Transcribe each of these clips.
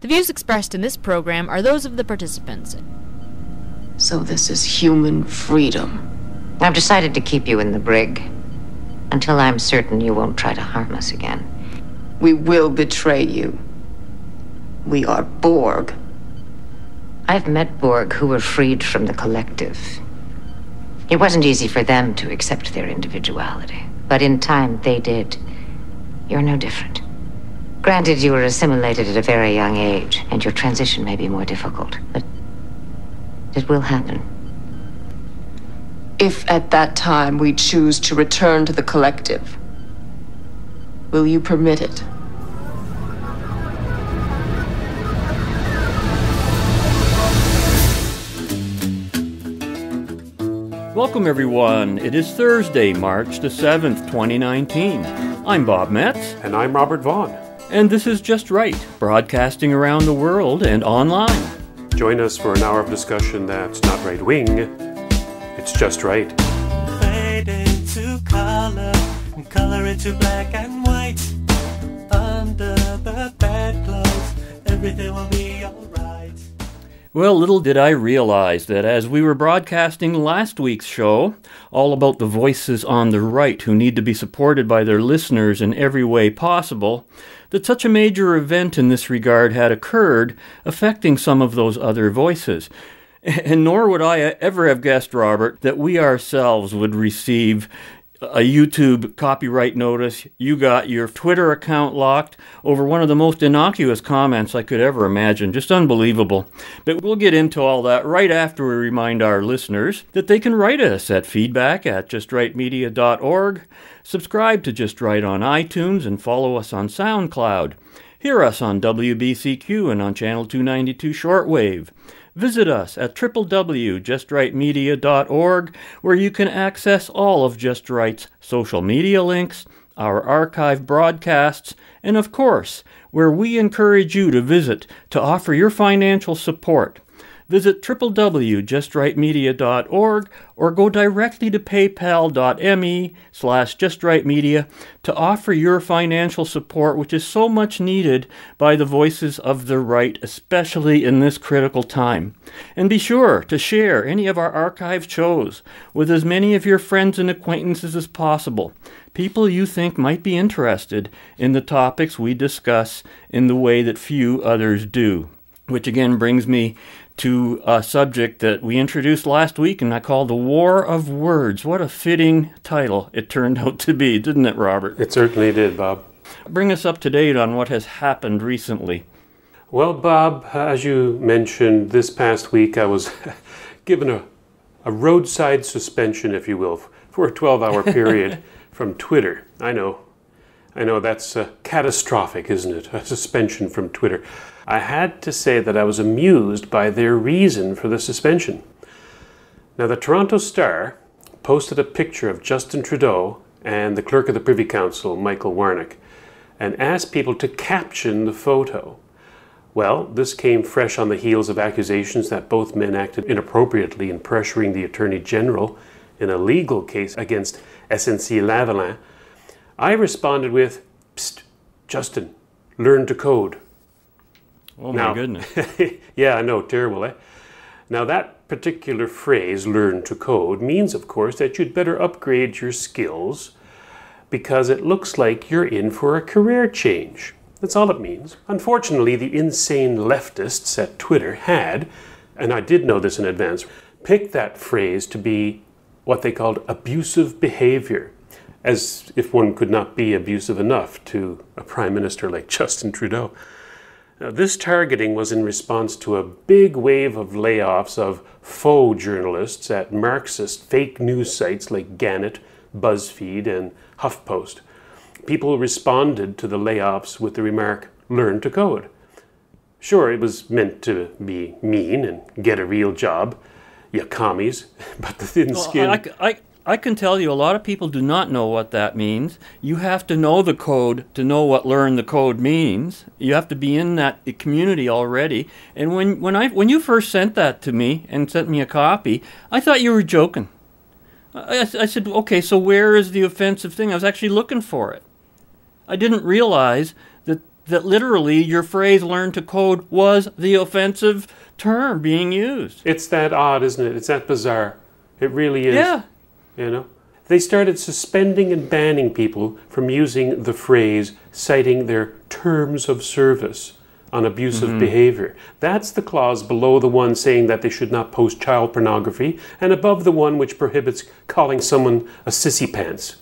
The views expressed in this program are those of the participants. So this is human freedom. I've decided to keep you in the brig until I'm certain you won't try to harm us again. We will betray you. We are Borg. I've met Borg who were freed from the collective. It wasn't easy for them to accept their individuality, but in time they did. You're no different. Granted, you were assimilated at a very young age, and your transition may be more difficult, but it will happen. If at that time we choose to return to the collective, will you permit it? Welcome, everyone. It is Thursday, March the 7th, 2019. I'm Bob Metz. And I'm Robert Vaughn. And this is Just Right, broadcasting around the world and online. Join us for an hour of discussion that's not right-wing, it's just right. Fade into color, and color into black and white. Under the bedclothes, everything will be alright. Well, little did I realize that as we were broadcasting last week's show, all about the voices on the right who need to be supported by their listeners in every way possible, that such a major event in this regard had occurred, affecting some of those other voices. And nor would I ever have guessed, Robert, that we ourselves would receive a YouTube copyright notice. You got your Twitter account locked over one of the most innocuous comments I could ever imagine. Just unbelievable. But we'll get into all that right after we remind our listeners that they can write us at feedback@justrightmedia.org, subscribe to Just Right on iTunes, and follow us on SoundCloud. Hear us on WBCQ and on Channel 292 Shortwave. Visit us at www.justrightmedia.org, where you can access all of Just Right's social media links, our archive broadcasts, and of course, where we encourage you to visit to offer your financial support. Visit www.justrightmedia.org or go directly to paypal.me/justrightmedia to offer your financial support, which is so much needed by the voices of the right, especially in this critical time. And be sure to share any of our archived shows with as many of your friends and acquaintances as possible, people you think might be interested in the topics we discuss in the way that few others do. Which again brings me to a subject that we introduced last week and I called The War of Words. What a fitting title it turned out to be, didn't it, Robert? It certainly did, Bob. Bring us up to date on what has happened recently. Well, Bob, as you mentioned, this past week I was given a roadside suspension, if you will, for a 12-hour period from Twitter. I know that's catastrophic, isn't it? A suspension from Twitter. I had to say that I was amused by their reason for the suspension. Now, the Toronto Star posted a picture of Justin Trudeau and the Clerk of the Privy Council, Michael Warnick, and asked people to caption the photo. Well, this came fresh on the heels of accusations that both men acted inappropriately in pressuring the Attorney General in a legal case against SNC-Lavalin. I responded with, "Psst, Justin, learn to code." Oh my goodness. Yeah, I know, terrible, eh? Now that particular phrase, learn to code, means of course that you'd better upgrade your skills because it looks like you're in for a career change. That's all it means. Unfortunately, the insane leftists at Twitter had, and I did know this in advance, picked that phrase to be what they called abusive behavior, as if one could not be abusive enough to a prime minister like Justin Trudeau. Now, this targeting was in response to a big wave of layoffs of faux journalists at Marxist fake news sites like Gannett, BuzzFeed, and HuffPost. People responded to the layoffs with the remark, "Learn to code." Sure, it was meant to be mean and get a real job, you commies, but the thin skin... I can tell you a lot of people do not know what that means. You have to know the code to know what learn the code means. You have to be in that community already. And when you first sent that to me and sent me a copy, I thought you were joking. I said, okay, so where is the offensive thing? I was actually looking for it. I didn't realize that that literally your phrase "learn to code" was the offensive term being used. It's that odd, isn't it? It's that bizarre. It really is. Yeah. You know? They started suspending and banning people from using the phrase, citing their terms of service on abusive behavior. That's the clause below the one saying that they should not post child pornography, and above the one which prohibits calling someone a sissy pants.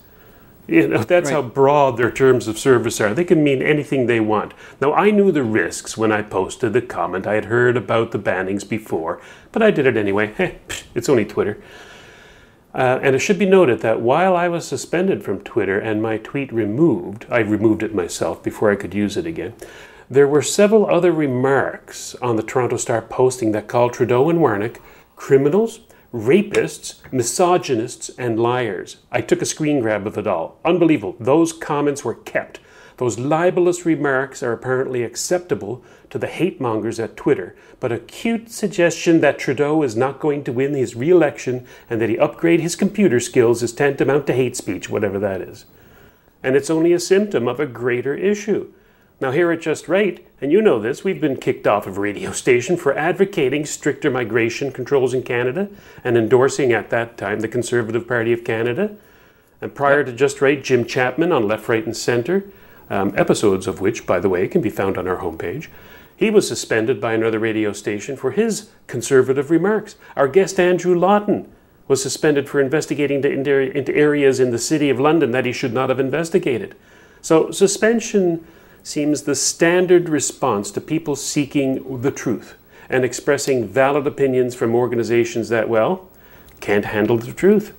You know, that's Right. how broad their terms of service are. They can mean anything they want. Now, I knew the risks when I posted the comment. I had heard about the bannings before, but I did it anyway. It's only Twitter. And it should be noted that while I was suspended from Twitter and my tweet removed, I removed it myself before I could use it again, there were several other remarks on the Toronto Star posting that called Trudeau and Warnock criminals, rapists, misogynists, and liars. I took a screen grab of it all. Unbelievable. Those comments were kept. Those libelous remarks are apparently acceptable to the hate mongers at Twitter, but a cute suggestion that Trudeau is not going to win his re-election and that he upgrade his computer skills is tantamount to hate speech, whatever that is. And it's only a symptom of a greater issue. Now here at Just Right, and you know this, we've been kicked off of a radio station for advocating stricter migration controls in Canada and endorsing at that time the Conservative Party of Canada. And prior to Just Right, Jim Chapman on Left, Right and Centre, episodes of which, by the way, can be found on our homepage. He was suspended by another radio station for his conservative remarks. Our guest Andrew Lawton was suspended for investigating into areas in the City of London that he should not have investigated. So suspension seems the standard response to people seeking the truth and expressing valid opinions from organizations that, well, can't handle the truth.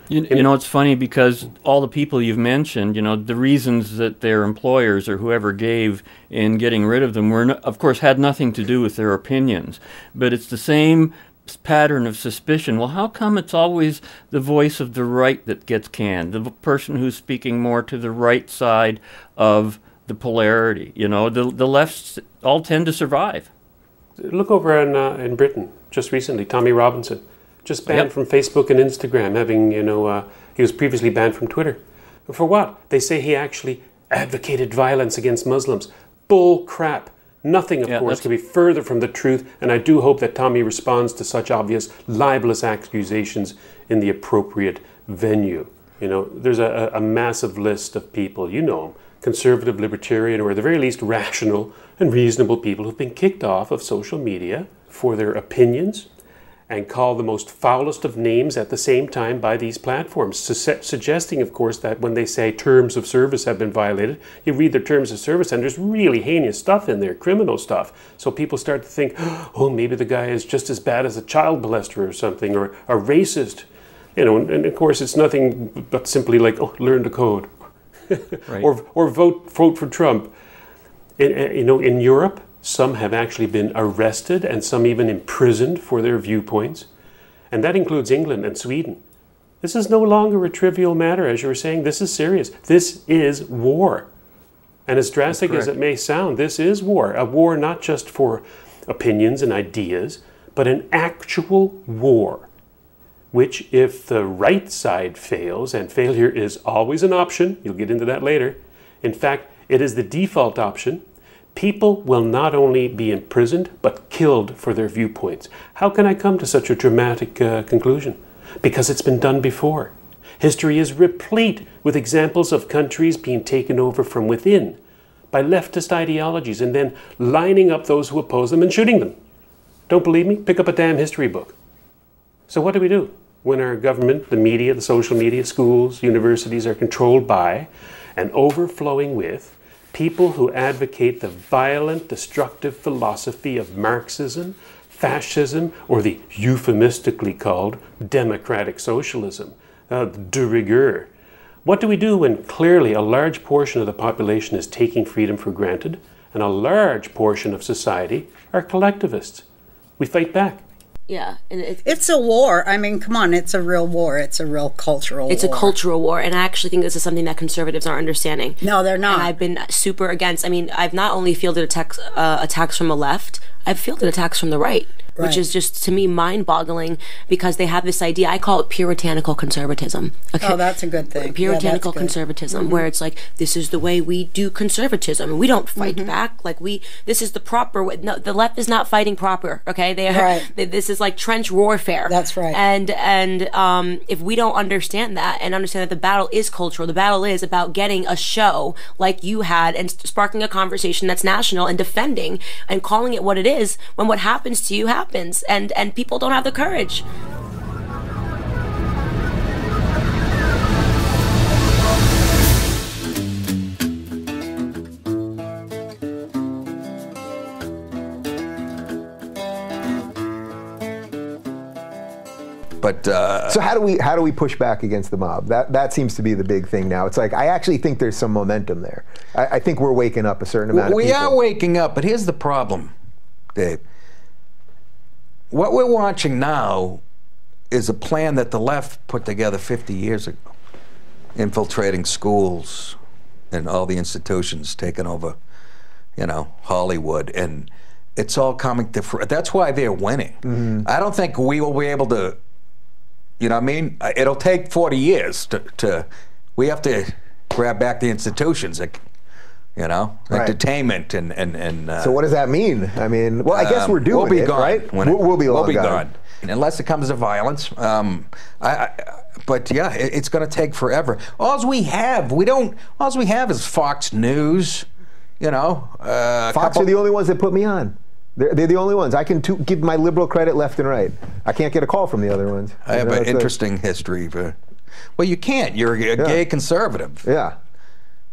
You know, it's funny because all the people you've mentioned, you know, the reasons that their employers or whoever gave in getting rid of them were, of course, had nothing to do with their opinions. But it's the same pattern of suspicion. Well, how come it's always the voice of the right that gets canned? The person who's speaking more to the right side of the polarity. You know, the lefts all tend to survive. Look over in Britain just recently, Tommy Robinson. Just banned from Facebook and Instagram, having, he was previously banned from Twitter. For what? They say he actually advocated violence against Muslims. Bull crap. Nothing, of course, can be further from the truth, and I do hope that Tommy responds to such obvious libelous accusations in the appropriate venue. You know, there's a massive list of people, you know them, conservative, libertarian, or at the very least rational and reasonable people who've been kicked off of social media for their opinions, and called the most foulest of names at the same time by these platforms, suggesting, of course, that when they say terms of service have been violated, you read their terms of service and there's really heinous stuff in there, criminal stuff. So people start to think, oh, maybe the guy is just as bad as a child molester or something, or a racist. You know, and of course it's nothing but simply like, oh, learn to code. Right. or vote for Trump. In Europe, some have actually been arrested and some even imprisoned for their viewpoints. And that includes England and Sweden. This is no longer a trivial matter, as you were saying. This is serious. This is war. And as drastic as it may sound, this is war. A war not just for opinions and ideas, but an actual war, which if the right side fails, and failure is always an option, you'll get into that later. In fact, it is the default option. People will not only be imprisoned, but killed for their viewpoints. How can I come to such a dramatic conclusion? Because it's been done before. History is replete with examples of countries being taken over from within by leftist ideologies and then lining up those who oppose them and shooting them. Don't believe me? Pick up a damn history book. So what do we do when our government, the media, the social media, schools, universities are controlled by and overflowing with people who advocate the violent, destructive philosophy of Marxism, fascism, or the euphemistically called democratic socialism, de rigueur? What do we do when clearly a large portion of the population is taking freedom for granted and a large portion of society are collectivists? We fight back. Yeah, and it's a war. I mean, come on, it's a real war. It's a real cultural war. It's a cultural war, and I actually think this is something that conservatives aren't understanding. No, they're not. And I've been super against. I mean, I've not only fielded attacks from the left, I've fielded attacks from the right. which is just, to me, mind-boggling, because they have this idea, I call it puritanical conservatism. Okay? Oh, that's a good thing. Puritanical conservatism, where it's like, this is the way we do conservatism, and we don't fight back. Like, this is the proper way. No, the left is not fighting proper, okay? This is like trench warfare. That's right. And if we don't understand that, and understand that the battle is cultural, the battle is about getting a show like you had, and sparking a conversation that's national, and defending and calling it what it is, when what happens to you happens, and people don't have the courage. But so how do we push back against the mob? That seems to be the big thing now. It's like, I actually think there's some momentum there. I think we're waking up a certain amount of people. We are waking up, but here's the problem, Dave. What we're watching now is a plan that the left put together 50 years ago, infiltrating schools and all the institutions, taking over, Hollywood, and it's all coming to that's why they're winning. I don't think we will be able to. You know what I mean? It'll take 40 years we have to grab back the institutions, entertainment and so what does that mean? I mean, well, I guess we're doing we'll be it, gone, right? We'll be gone. Unless it comes to violence. But yeah, it's going to take forever. All we have is Fox News, Fox are the only ones that put me on. They're the only ones. I can give my liberal credit left and right. I can't get a call from the other ones. I have an interesting history. Well, you can't. You're a gay conservative. Yeah.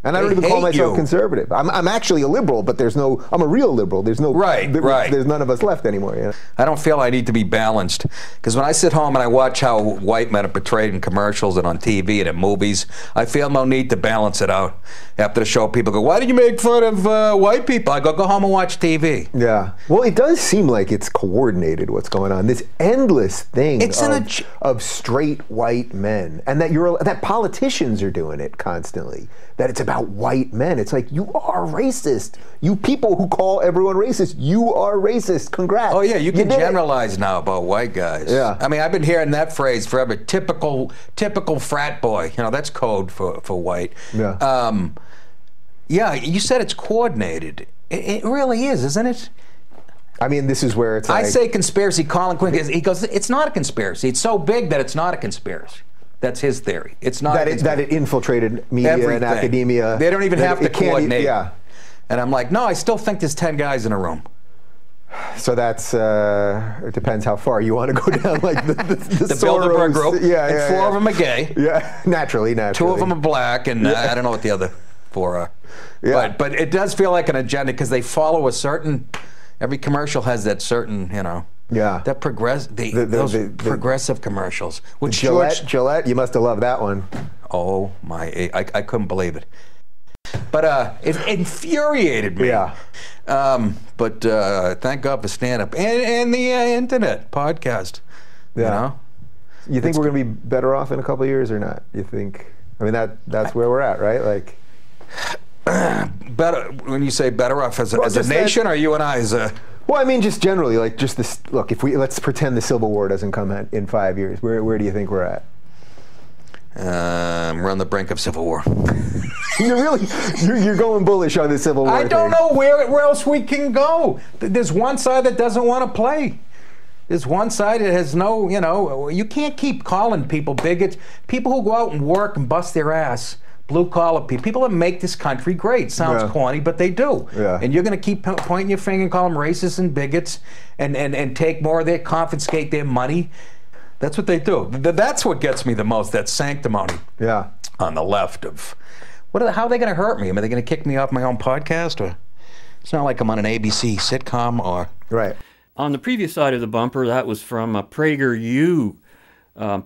And I don't even call myself conservative. I'm actually a liberal, but I'm a real liberal. There's no right. There's none of us left anymore. Yeah. I don't feel I need to be balanced, because when I sit home and I watch how white men are portrayed in commercials and on TV and in movies, I feel no need to balance it out. After the show, people go, "Why did you make fun of white people?" I go home and watch TV. Yeah. Well, it does seem like it's coordinated. What's going on? This endless thing of straight white men, and that politicians are doing it constantly. That it's about white men. It's like, you are racist. You people who call everyone racist, you are racist. Congrats. Oh yeah, you can generalize now about white guys. Yeah. I mean, I've been hearing that phrase forever. Typical frat boy. That's code for white. Yeah. Yeah, you said it's coordinated. It really is, isn't it? I mean, this is where it's like, I say conspiracy. Colin Quinn, he goes, it's not a conspiracy. It's so big that it's not a conspiracy. That's his theory. It's not that it infiltrated media and academia. They don't even have to coordinate. Yeah. And I'm like, no, I still think there's 10 guys in a room. So that's it depends how far you want to go down, like the Bilderberg group. And 4 of them are gay. Yeah, naturally. 2 of them are black, and I don't know what the other 4 are. Yeah. But it does feel like an agenda, because they follow a certain. Every commercial has that certain, Yeah. That those progressive commercials. Which Gillette, you must have loved that one. Oh my! I couldn't believe it. But it infuriated me. Yeah. But thank God for stand-up and the internet podcast. Yeah. You think we're going to be better off in a couple of years or not? You think? I mean, that's where we're at, right? Like. Better when you say better off as a nation, or you and I as a. Well, I mean, just generally, like, just this. Look, let's pretend the Civil War doesn't come in 5 years. Where do you think we're at? We're on the brink of civil war. You're going bullish on the Civil War. I don't know where else we can go. There's one side that doesn't want to play. There's one side that has no. You can't keep calling people bigots. People who go out and work and bust their ass. Blue-collar people that make this country great. Sounds corny, but they do. Yeah. And you're going to keep pointing your finger and call them racists and bigots and take more of their, confiscate their money. That's what they do. That's what gets me the most, that sanctimony on the left of, how are they going to hurt me? Are they going to kick me off my own podcast? Or it's not like I'm on an ABC sitcom or... Right. On the previous side of the bumper, that was from PragerU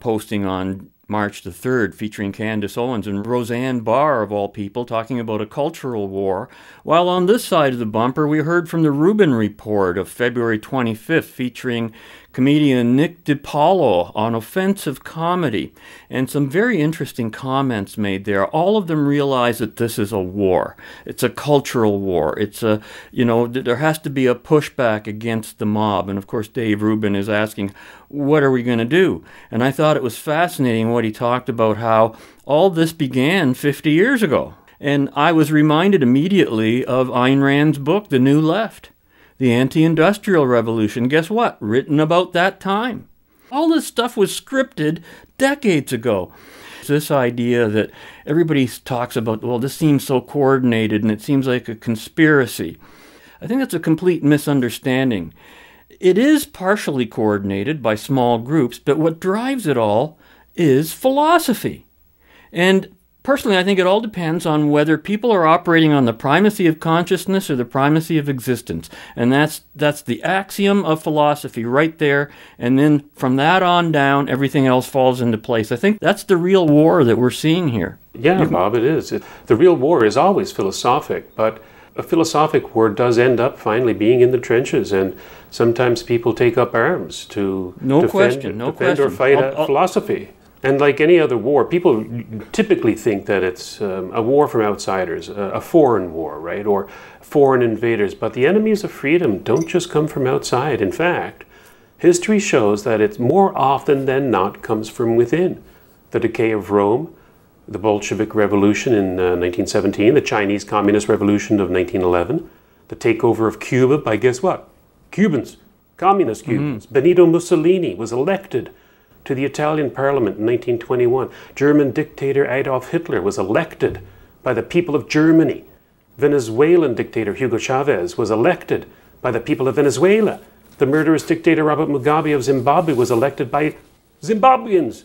posting on March the 3rd, featuring Candace Owens and Roseanne Barr, of all people, talking about a cultural war. While on this side of the bumper, we heard from the Rubin Report of February 25th, featuring comedian Nick DiPaolo on offensive comedy, and some very interesting comments made there. All of them realize that this is a war. It's a cultural war. It's a, there has to be a pushback against the mob. And of course, Dave Rubin is asking, what are we going to do? And I thought it was fascinating what he talked about, how all this began 50 years ago. And I was reminded immediately of Ayn Rand's book, The New Left, The Anti-Industrial Revolution. Guess what? Written about that time. All this stuff was scripted decades ago. This idea that everybody talks about, well, this seems so coordinated and it seems like a conspiracy. I think that's a complete misunderstanding. It is partially coordinated by small groups, but what drives it all is philosophy. And personally, I think it all depends on whether people are operating on the primacy of consciousness or the primacy of existence. And that's the axiom of philosophy right there. And then from that on down, everything else falls into place. I think that's the real war that we're seeing here. Yeah, Bob, it is. The real war is always philosophic, but a philosophic war does end up finally being in the trenches, and sometimes people take up arms to defend or fight philosophy. And like any other war, people typically think that it's a war from outsiders, a foreign war, right? Or foreign invaders. But the enemies of freedom don't just come from outside. In fact, history shows that it's more often than not comes from within. The decay of Rome, the Bolshevik Revolution in 1917, the Chinese Communist Revolution of 1911, the takeover of Cuba by guess what? Cubans, communist Cubans. Benito Mussolini was elected to the Italian Parliament in 1921. German dictator Adolf Hitler was elected by the people of Germany. Venezuelan dictator Hugo Chavez was elected by the people of Venezuela. The murderous dictator Robert Mugabe of Zimbabwe was elected by Zimbabweans.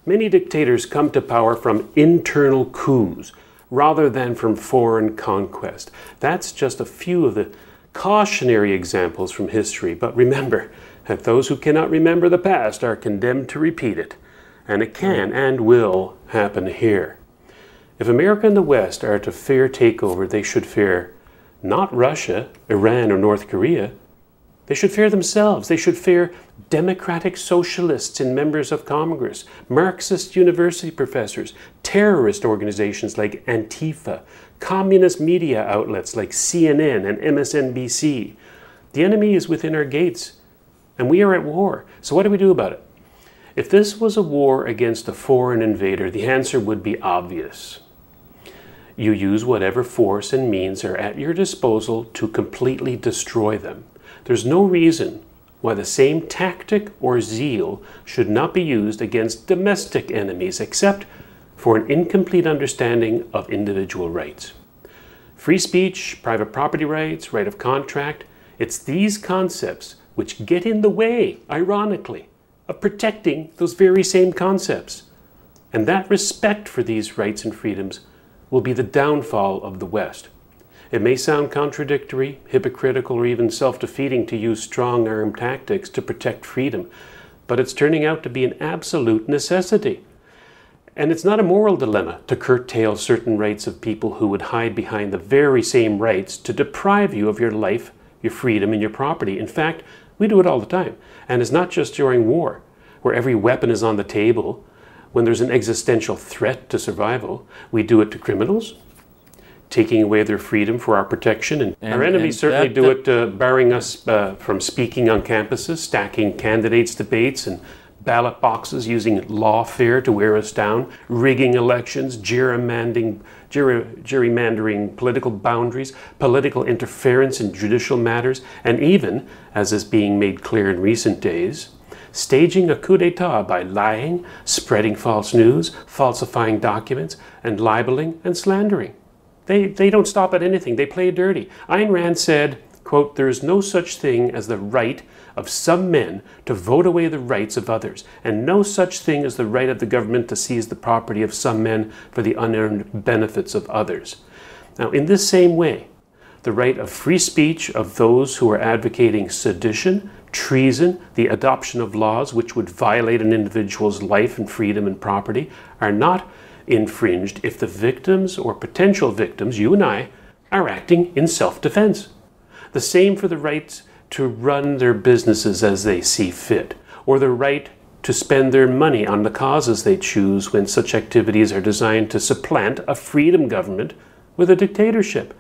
Many dictators come to power from internal coups rather than from foreign conquest. That's just a few of the cautionary examples from history. But remember that those who cannot remember the past are condemned to repeat it. And it can and will happen here. If America and the West are to fear takeover, they should fear not Russia, Iran, or North Korea. They should fear themselves. They should fear democratic socialists and members of Congress, Marxist university professors, terrorist organizations like Antifa, communist media outlets like CNN and MSNBC. The enemy is within our gates, and we are at war. So what do we do about it? If this was a war against a foreign invader, the answer would be obvious. You use whatever force and means are at your disposal to completely destroy them. There's no reason why the same tactic or zeal should not be used against domestic enemies, except for an incomplete understanding of individual rights. Free speech, private property rights, right of contract, it's these concepts which get in the way, ironically, of protecting those very same concepts. And that respect for these rights and freedoms will be the downfall of the West. It may sound contradictory, hypocritical, or even self-defeating to use strong-arm tactics to protect freedom, but it's turning out to be an absolute necessity. And it's not a moral dilemma to curtail certain rights of people who would hide behind the very same rights to deprive you of your life, your freedom, and your property. In fact, we do it all the time. And it's not just during war, where every weapon is on the table. When there's an existential threat to survival, we do it to criminals, taking away their freedom for our protection. And our enemies certainly do it, barring us from speaking on campuses, stacking candidates' debates and ballot boxes, using lawfare to wear us down, rigging elections, gerrymandering political boundaries, political interference in judicial matters, and even, as is being made clear in recent days, staging a coup d'etat by lying, spreading false news, falsifying documents, and libeling and slandering. They don't stop at anything. They play dirty. Ayn Rand said, quote, "There is no such thing as the right of some men to vote away the rights of others, and no such thing as the right of the government to seize the property of some men for the unearned benefits of others." Now, in this same way, the right of free speech of those who are advocating sedition, treason, the adoption of laws which would violate an individual's life and freedom and property are not infringed if the victims or potential victims, you and I, are acting in self-defense. The same for the rights to run their businesses as they see fit, or the right to spend their money on the causes they choose when such activities are designed to supplant a freedom government with a dictatorship.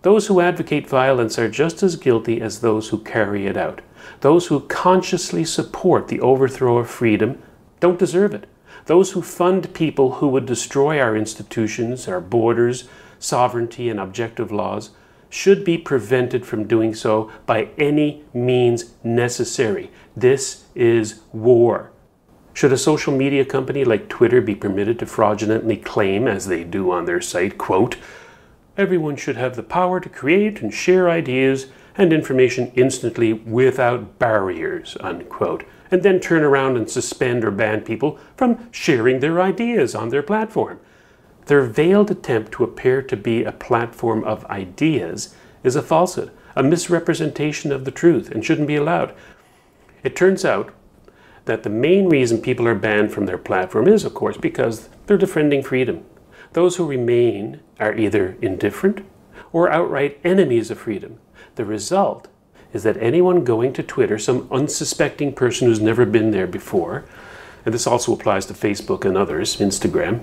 Those who advocate violence are just as guilty as those who carry it out. Those who consciously support the overthrow of freedom don't deserve it. Those who fund people who would destroy our institutions, our borders, sovereignty, and objective laws should be prevented from doing so by any means necessary. This is war. Should a social media company like Twitter be permitted to fraudulently claim, as they do on their site, quote, "Everyone should have the power to create and share ideas and information instantly without barriers," unquote, and then turn around and suspend or ban people from sharing their ideas on their platform? Their veiled attempt to appear to be a platform of ideas is a falsehood, a misrepresentation of the truth, and shouldn't be allowed. It turns out that the main reason people are banned from their platform is, of course, because they're defending freedom. Those who remain are either indifferent or outright enemies of freedom. The result is that anyone going to Twitter, some unsuspecting person who's never been there before, and this also applies to Facebook and others, Instagram,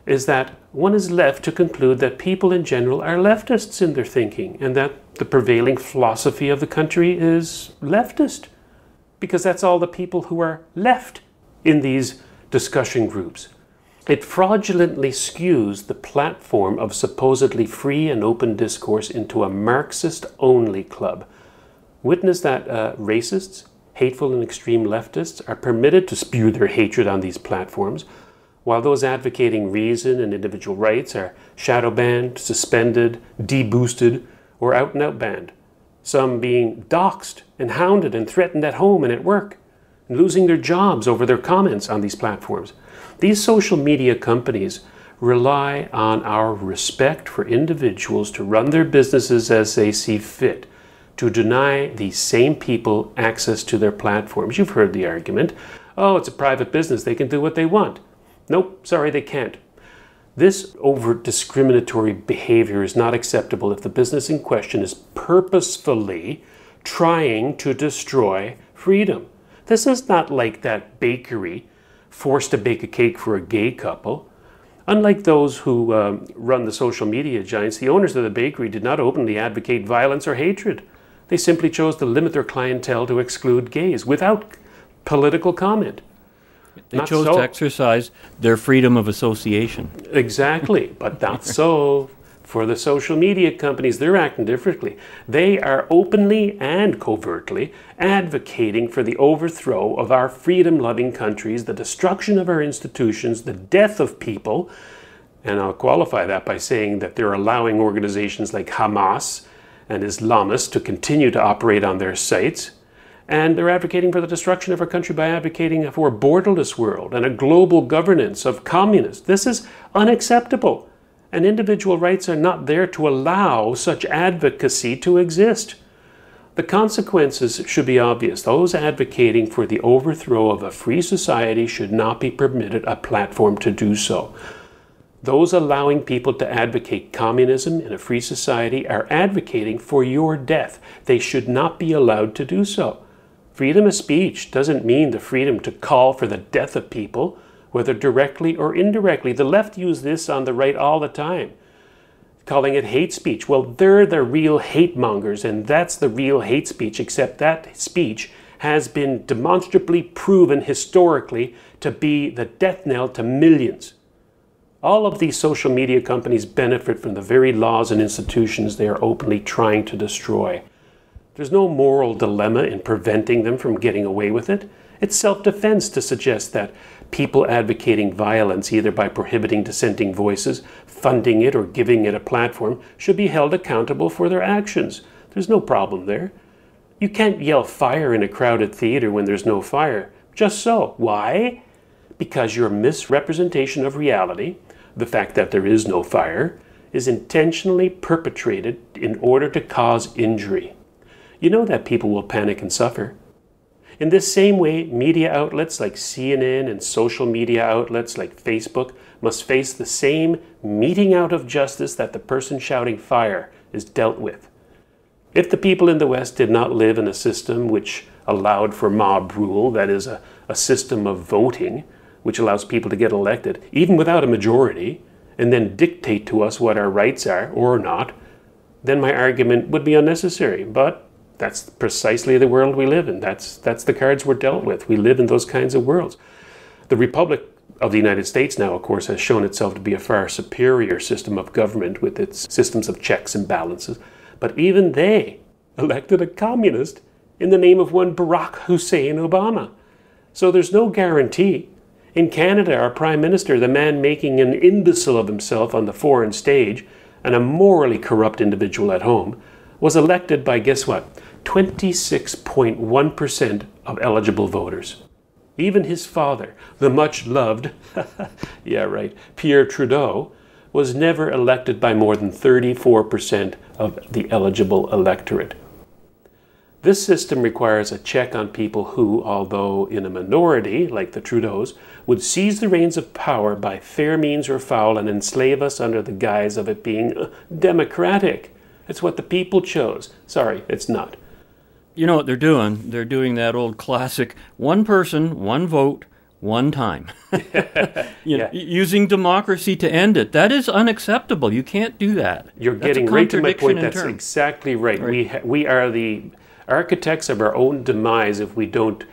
is that one is left to conclude that people in general are leftists in their thinking, and that the prevailing philosophy of the country is leftist, because that's all the people who are left in these discussion groups. It fraudulently skews the platform of supposedly free and open discourse into a Marxist-only club. Witness that racists, hateful and extreme leftists are permitted to spew their hatred on these platforms, while those advocating reason and individual rights are shadow banned, suspended, deboosted, or out and out banned. Some being doxxed and hounded and threatened at home and at work, and losing their jobs over their comments on these platforms. These social media companies rely on our respect for individuals to run their businesses as they see fit, to deny these same people access to their platforms. You've heard the argument, oh, it's a private business, they can do what they want. Nope, sorry, they can't. This overt discriminatory behavior is not acceptable if the business in question is purposefully trying to destroy freedom. This is not like that bakery forced to bake a cake for a gay couple. Unlike those who run the social media giants, the owners of the bakery did not openly advocate violence or hatred. They simply chose to limit their clientele to exclude gays without political comment. They chose to exercise their freedom of association. Exactly, but not so for the social media companies. They're acting differently. They are openly and covertly advocating for the overthrow of our freedom-loving countries, the destruction of our institutions, the death of people, and I'll qualify that by saying that they're allowing organizations like Hamas and Islamists to continue to operate on their sites. And they're advocating for the destruction of our country by advocating for a borderless world and a global governance of communists. This is unacceptable. And individual rights are not there to allow such advocacy to exist. The consequences should be obvious. Those advocating for the overthrow of a free society should not be permitted a platform to do so. Those allowing people to advocate communism in a free society are advocating for your death. They should not be allowed to do so. Freedom of speech doesn't mean the freedom to call for the death of people, whether directly or indirectly. The left use this on the right all the time, calling it hate speech. Well, they're the real hate mongers, and that's the real hate speech, except that speech has been demonstrably proven historically to be the death knell to millions. All of these social media companies benefit from the very laws and institutions they are openly trying to destroy. There's no moral dilemma in preventing them from getting away with it. It's self-defense to suggest that people advocating violence, either by prohibiting dissenting voices, funding it, or giving it a platform, should be held accountable for their actions. There's no problem there. You can't yell fire in a crowded theater when there's no fire. Just so. Why? Because your misrepresentation of reality, the fact that there is no fire, is intentionally perpetrated in order to cause injury. You know that people will panic and suffer. In this same way, media outlets like CNN and social media outlets like Facebook must face the same meting out of justice that the person shouting fire is dealt with. If the people in the West did not live in a system which allowed for mob rule, that is, a system of voting, which allows people to get elected, even without a majority, and then dictate to us what our rights are or not, then my argument would be unnecessary. But that's precisely the world we live in. That's the cards we're dealt with. We live in those kinds of worlds. The Republic of the United States now, of course, has shown itself to be a far superior system of government with its systems of checks and balances. But even they elected a communist in the name of one Barack Hussein Obama. So there's no guarantee. In Canada, our Prime Minister, the man making an imbecile of himself on the foreign stage and a morally corrupt individual at home, was elected by, guess what, 26.1% of eligible voters. Even his father, the much-loved, yeah right, Pierre Trudeau, was never elected by more than 34% of the eligible electorate. This system requires a check on people who, although in a minority, like the Trudeaus, would seize the reins of power by fair means or foul and enslave us under the guise of it being democratic. It's what the people chose. Sorry, it's not. You know what they're doing? They're doing that old classic, one person, one vote, one time. Using democracy to end it. That is unacceptable. You can't do that. You're getting right to my point. That's exactly right. We are the architects of our own demise if we don't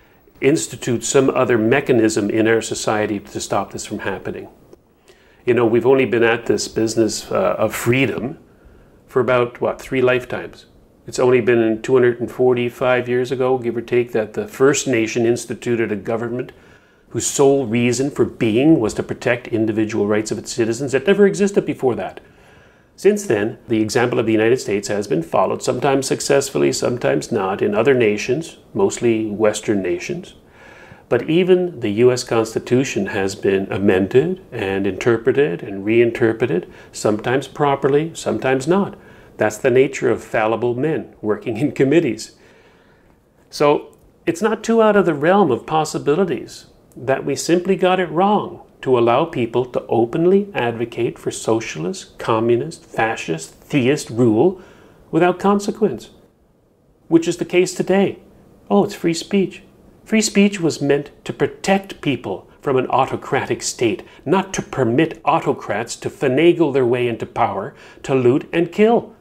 institute some other mechanism in our society to stop this from happening. You know, we've only been at this business of freedom for about, 3 lifetimes. It's only been 245 years ago, give or take, that the First Nation instituted a government whose sole reason for being was to protect individual rights of its citizens. It never existed before that. Since then, the example of the United States has been followed, sometimes successfully, sometimes not, in other nations, mostly Western nations. But even the U.S. Constitution has been amended and interpreted and reinterpreted, sometimes properly, sometimes not. That's the nature of fallible men working in committees. So it's not too out of the realm of possibilities that we simply got it wrong to allow people to openly advocate for socialist, communist, fascist, theist rule without consequence, which is the case today. Oh, it's free speech. Free speech was meant to protect people from an autocratic state, not to permit autocrats to finagle their way into power, to loot and kill.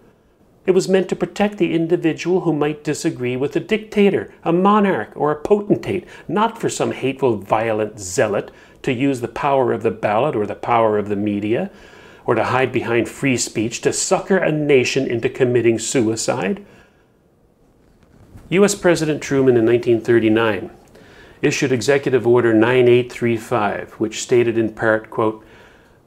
It was meant to protect the individual who might disagree with a dictator, a monarch, or a potentate, not for some hateful, violent zealot to use the power of the ballot or the power of the media, or to hide behind free speech to sucker a nation into committing suicide. U.S. President Truman in 1939 issued Executive Order 9835, which stated in part, quote,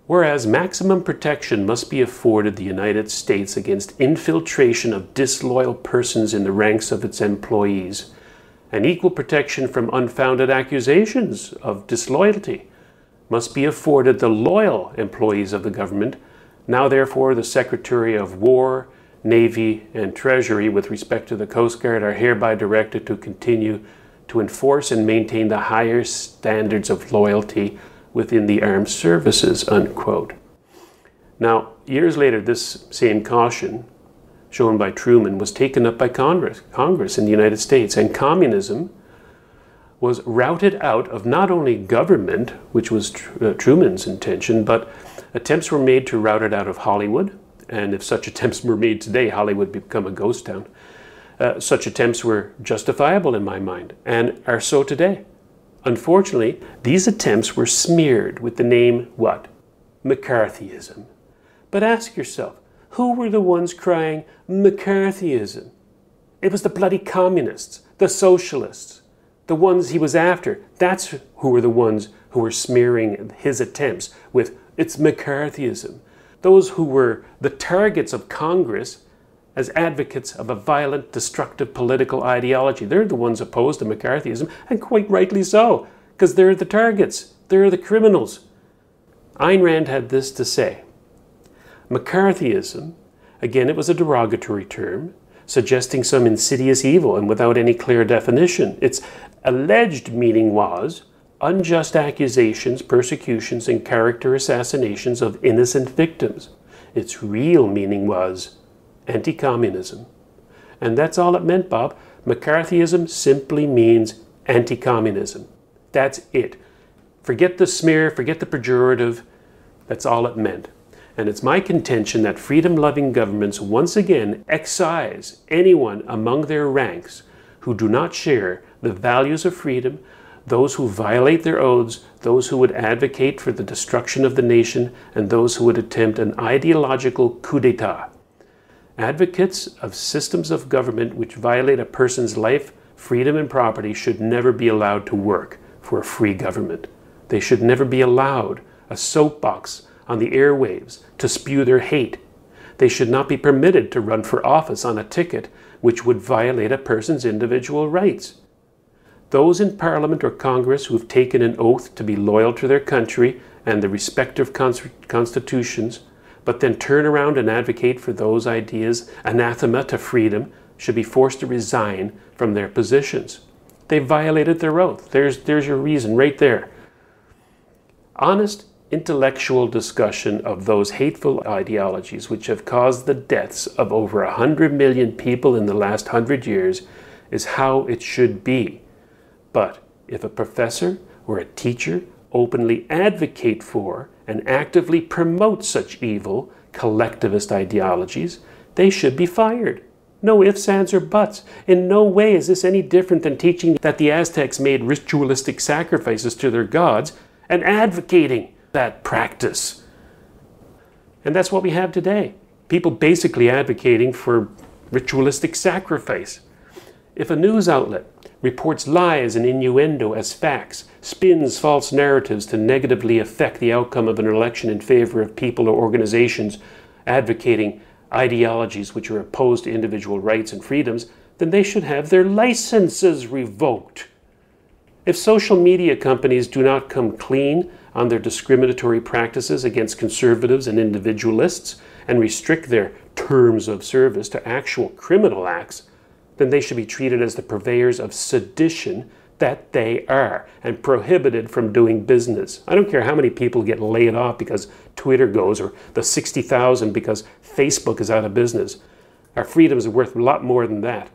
"Whereas maximum protection must be afforded the United States against infiltration of disloyal persons in the ranks of its employees, and equal protection from unfounded accusations of disloyalty must be afforded the loyal employees of the government. Now, therefore, the Secretary of War, Navy, and Treasury, with respect to the Coast Guard, are hereby directed to continue to enforce and maintain the higher standards of loyalty within the armed services," unquote. Now, years later, this same caution shown by Truman was taken up by Congress in the United States, and communism was routed out of not only government, which was Truman's intention, but attempts were made to rout it out of Hollywood, and if such attempts were made today, Hollywood would become a ghost town. Such attempts were justifiable in my mind, and are so today. Unfortunately, these attempts were smeared with the name, what? McCarthyism. But ask yourself, who were the ones crying McCarthyism? It was the bloody communists, the socialists, the ones he was after. That's who were the ones who were smearing his attempts with, it's McCarthyism. Those who were the targets of Congress as advocates of a violent, destructive political ideology. They're the ones opposed to McCarthyism, and quite rightly so, because they're the targets. They're the criminals. Ayn Rand had this to say. McCarthyism, again, it was a derogatory term, suggesting some insidious evil and without any clear definition. Its alleged meaning was unjust accusations, persecutions, and character assassinations of innocent victims. Its real meaning was anti-communism. And that's all it meant, Bob. McCarthyism simply means anti-communism. That's it. Forget the smear, forget the pejorative. That's all it meant. And it's my contention that freedom-loving governments once again excise anyone among their ranks who do not share the values of freedom, those who violate their oaths, those who would advocate for the destruction of the nation, and those who would attempt an ideological coup d'etat. Advocates of systems of government which violate a person's life, freedom, and property should never be allowed to work for a free government. They should never be allowed a soapbox on the airwaves to spew their hate. They should not be permitted to run for office on a ticket which would violate a person's individual rights. Those in Parliament or Congress who have taken an oath to be loyal to their country and the respective constitutions, but then turn around and advocate for those ideas anathema to freedom, should be forced to resign from their positions. They violated their oath. There's your reason right there. Honest intellectual discussion of those hateful ideologies which have caused the deaths of over 100 million people in the last 100 years is how it should be. But if a professor or a teacher openly advocate for and actively promote such evil collectivist ideologies, they should be fired. No ifs, ands, or buts. In no way is this any different than teaching that the Aztecs made ritualistic sacrifices to their gods and advocating that practice. And that's what we have today. People basically advocating for ritualistic sacrifice. If a news outlet reports lies and innuendo as facts, spins false narratives to negatively affect the outcome of an election in favor of people or organizations advocating ideologies which are opposed to individual rights and freedoms, then they should have their licenses revoked. If social media companies do not come clean on their discriminatory practices against conservatives and individualists and restrict their terms of service to actual criminal acts, then they should be treated as the purveyors of sedition that they are and prohibited from doing business. I don't care how many people get laid off because Twitter goes or the 60,000 because Facebook is out of business. Our freedoms are worth a lot more than that.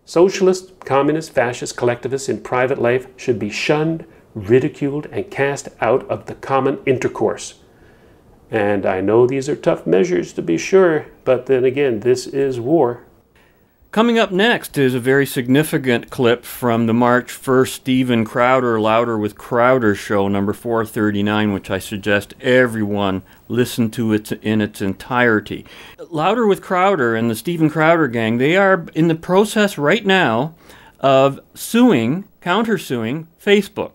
Socialists, communists, fascists, collectivists in private life should be shunned, ridiculed, and cast out of the common intercourse. And I know these are tough measures to be sure, but then again, this is war. Coming up next is a very significant clip from the March 1st Stephen Crowder Louder with Crowder show, number 439, which I suggest everyone listen to it in its entirety. Louder with Crowder and the Stephen Crowder gang, they are in the process right now of countersuing Facebook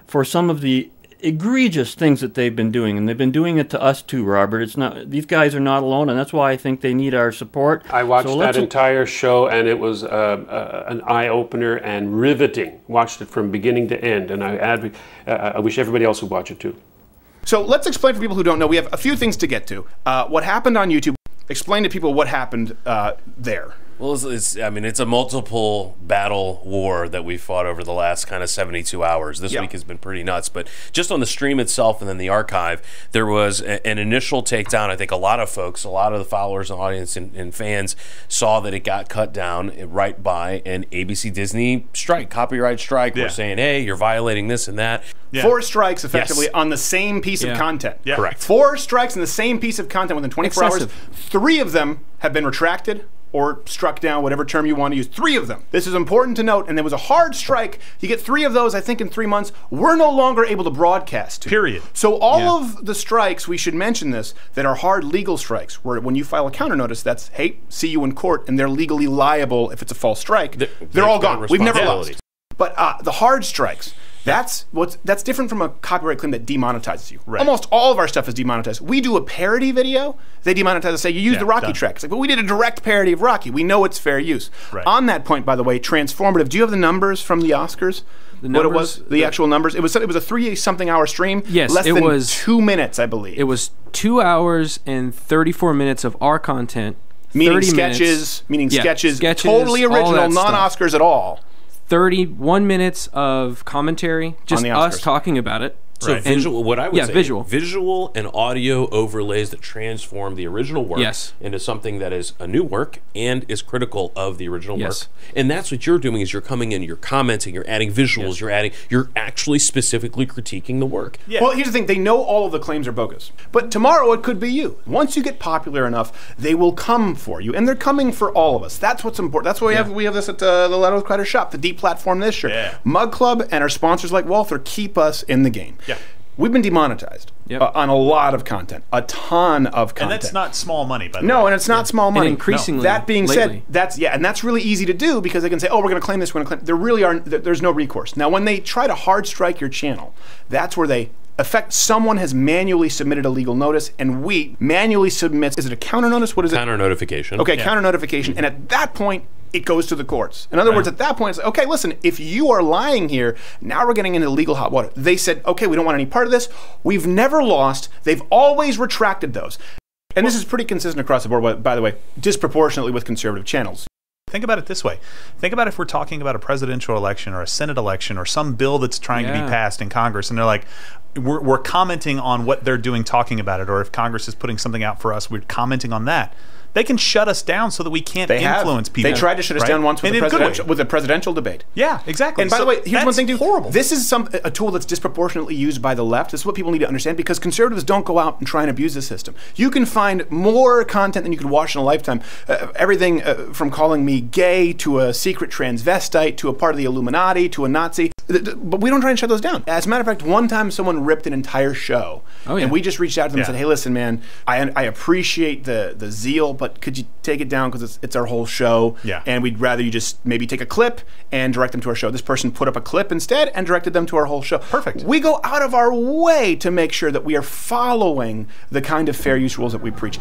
for some of the egregious things that they've been doing, and they've been doing it to us too, Robert. It's not; these guys are not alone, and that's why I think they need our support. I watched that entire show, and it was an eye-opener and riveting. Watched it from beginning to end, and I wish everybody else would watch it too. So let's explain for people who don't know. We have a few things to get to. What happened on YouTube? Explain to people what happened there. Well, it's a multiple battle war that we fought over the last kind of 72 hours. This week has been pretty nuts. But just on the stream itself and then the archive, there was an initial takedown. I think a lot of folks, a lot of the followers and audience and fans saw that it got cut down right by an ABC Disney strike, copyright strike. We're saying, hey, you're violating this and that. 4 strikes effectively on the same piece of content. Correct. 4 strikes on the same piece of content within 24 hours. 3 of them have been retracted or struck down, whatever term you want to use. 3 of them. This is important to note, and there was a hard strike. You get 3 of those, I think, in 3 months. We're no longer able to broadcast. Period. So all of the strikes, we should mention this, that are hard legal strikes, where when you file a counter notice, that's, hey, see you in court, and they're legally liable if it's a false strike. They're all gone. We've never lost. But the hard strikes, that's different from a copyright claim that demonetizes you. Right. Almost all of our stuff is demonetized. We do a parody video, they demonetize us, say you use the Rocky track. It's like, but we did a direct parody of Rocky. We know it's fair use. Right. On that point, by the way, transformative. Do you have the numbers from the Oscars? What it was? The actual numbers? It was a 3-something hour stream. Yes, less than 2 minutes, I believe. It was 2 hours and 34 minutes of our content. Meaning sketches. Sketches. Totally original, non-Oscars at all. 31 minutes of commentary, just us talking about it. So Right. visual, what I would say, visual. visual and audio overlays that transform the original work into something that is a new work and is critical of the original work. And that's what you're doing is you're coming in, you're commenting, you're adding visuals, you're actually specifically critiquing the work. Yeah. Well, here's the thing. They know all of the claims are bogus. But tomorrow it could be you. Once you get popular enough, they will come for you. And they're coming for all of us. That's what's important. That's why we have this at the Leto Crider shop, the deplatform this year. Mug Club and our sponsors like Walther keep us in the game. Yeah. We've been demonetized on a lot of content, a ton of content. And that's not small money, by the way. No, and it's not small money. And increasingly, that being lately. said, and that's really easy to do because they can say, oh, we're going to claim this, we're going to claim. There really are. There's no recourse. Now, when they try to hard strike your channel, that's where they someone has manually submitted a legal notice, and we manually submit. Is it a counter notice? What is it? Counter notification. Okay, counter notification, and at that point, it goes to the courts. In other words, at that point, it's like, okay, listen, if you are lying here, now we're getting into legal hot water. They said, okay, we don't want any part of this. We've never lost. They've always retracted those. And this is pretty consistent across the board, by the way, disproportionately with conservative channels. Think about it this way. Think about if we're talking about a presidential election or a Senate election or some bill that's trying to be passed in Congress, and they're like, we're commenting on what they're doing, talking about it, or if Congress is putting something out for us, we're commenting on that. They can shut us down so that we can't influence people. They tried to shut us down once with a presidential debate. Yeah, exactly. And by the way, here's one thing too. Horrible. This is a tool that's disproportionately used by the left. This is what people need to understand because conservatives don't go out and try and abuse the system. You can find more content than you could watch in a lifetime. Everything from calling me gay to a secret transvestite to a part of the Illuminati to a Nazi. But we don't try and shut those down. As a matter of fact, one time someone ripped an entire show. And we just reached out to them and said, hey, listen, man, I appreciate the zeal, but could you take it down because it's our whole show, and we'd rather you just maybe take a clip and direct them to our show. This person put up a clip instead and directed them to our whole show. Perfect. We go out of our way to make sure that we are following the kind of fair use rules that we preach.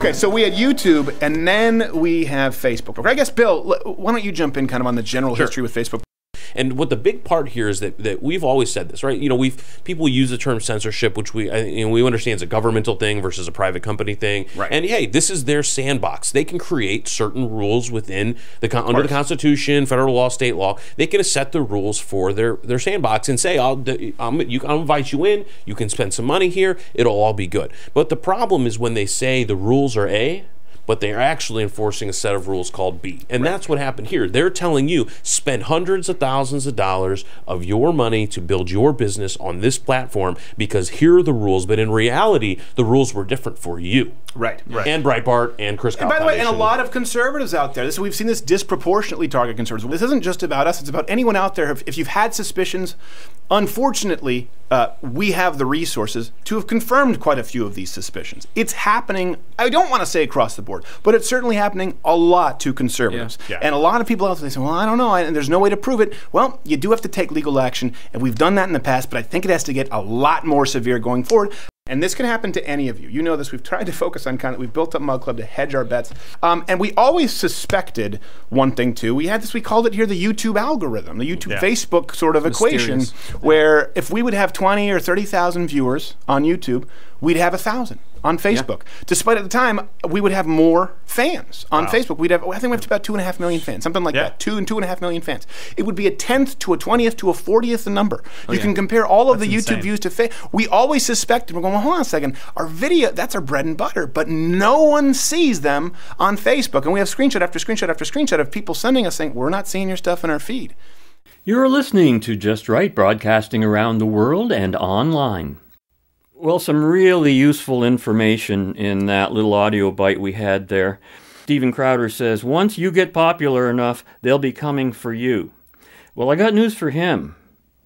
Okay, so we had YouTube, and then we have Facebook. Okay, I guess, Bill, why don't you jump in kind of on the general history with Facebook? And what the big part here is that we've always said this, right? You know, people use the term censorship, which we understand is a governmental thing versus a private company thing. Right. And hey, this is their sandbox. They can create certain rules within under the Constitution, federal law, state law. They can set the rules for their sandbox and say, I'll invite you in. You can spend some money here. It'll all be good. But the problem is when they say the rules are A, but they're actually enforcing a set of rules called B. And that's what happened here. They're telling you, spend hundreds of thousands of dollars of your money to build your business on this platform because here are the rules. But in reality, the rules were different for you. Right. And Breitbart and Chris And by the way, and a lot of conservatives out there, we've seen this disproportionately target conservatives. This isn't just about us. It's about anyone out there. If you've had suspicions, unfortunately, we have the resources to have confirmed quite a few of these suspicions. It's happening, I don't want to say across the board, but it's certainly happening a lot to conservatives. And a lot of people out there, they say, well, I don't know, and there's no way to prove it. Well, you do have to take legal action, and we've done that in the past, but I think it has to get a lot more severe going forward. And this can happen to any of you. You know this. We've tried to focus on content. We've built up Mug Club to hedge our bets. And we always suspected one thing, too. We had this, we called it here the YouTube algorithm, the YouTube Facebook sort of equation, where if we would have 20 or 30,000 viewers on YouTube, we'd have 1,000 on Facebook. Despite at the time, we would have more fans on Facebook. We'd have, I think we have about 2.5 million fans, something like that. 2.5 million fans. It would be a 10th to a 20th to a 40th number. You can compare all of the YouTube views to Facebook. We always suspected, we're going, well, hold on a second, our video, that's our bread and butter, but no one sees them on Facebook. And we have screenshot after screenshot after screenshot of people sending us saying, we're not seeing your stuff in our feed. You're listening to Just Right, broadcasting around the world and online. Well, some really useful information in that little audio bite we had there. Steven Crowder says, once you get popular enough, they'll be coming for you. Well, I got news for him.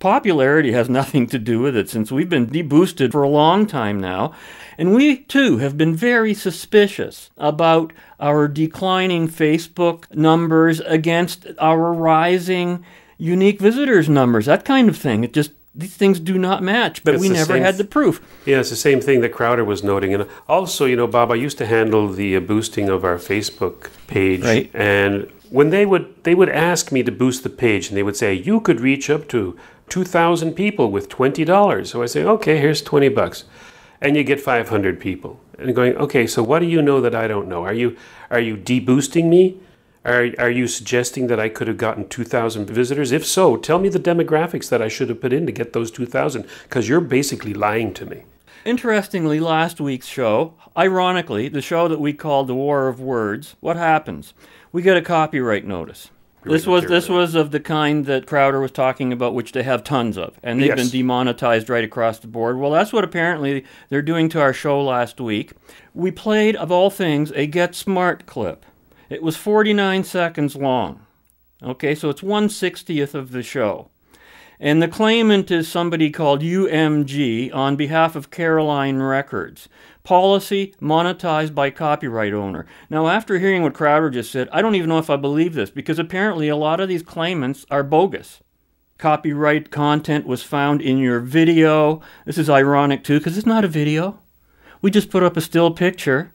Popularity has nothing to do with it since we've been deboosted for a long time now. And we, too, have been very suspicious about our declining Facebook numbers against our rising unique visitors numbers, that kind of thing. It just, these things do not match, but we never had the proof. Yeah, it's the same thing that Crowder was noting. And also, you know, Bob, I used to handle the boosting of our Facebook page. Right. And when they would ask me to boost the page, and they would say, you could reach up to 2,000 people with $20. So I say, okay, here's $20. And you get 500 people. And going, okay, so what do you know that I don't know? Are you deboosting me? Are you suggesting that I could have gotten 2,000 visitors? If so, tell me the demographics that I should have put in to get those 2,000, because you're basically lying to me. Interestingly, last week's show, ironically, the show that we called The War of Words, what happens? We get a copyright notice. This was of the kind that Crowder was talking about, which they have tons of, and they've been demonetized right across the board. Well, that's what apparently they're doing to our show last week. We played, of all things, a Get Smart clip. It was 49 seconds long. Okay, so it's 1/60th of the show. And the claimant is somebody called UMG on behalf of Caroline Records. Policy monetized by copyright owner. Now, after hearing what Crowder just said, I don't even know if I believe this, because apparently a lot of these claimants are bogus. Copyright content was found in your video. This is ironic, too, because it's not a video. We just put up a still picture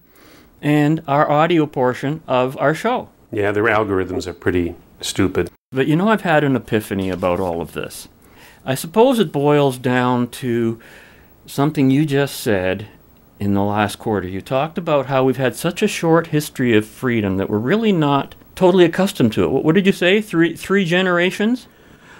and our audio portion of our show. Yeah, their algorithms are pretty stupid. But you know, I've had an epiphany about all of this. I suppose it boils down to something you just said in the last quarter. You talked about how we've had such a short history of freedom that we're really not totally accustomed to it. What did you say? Three generations?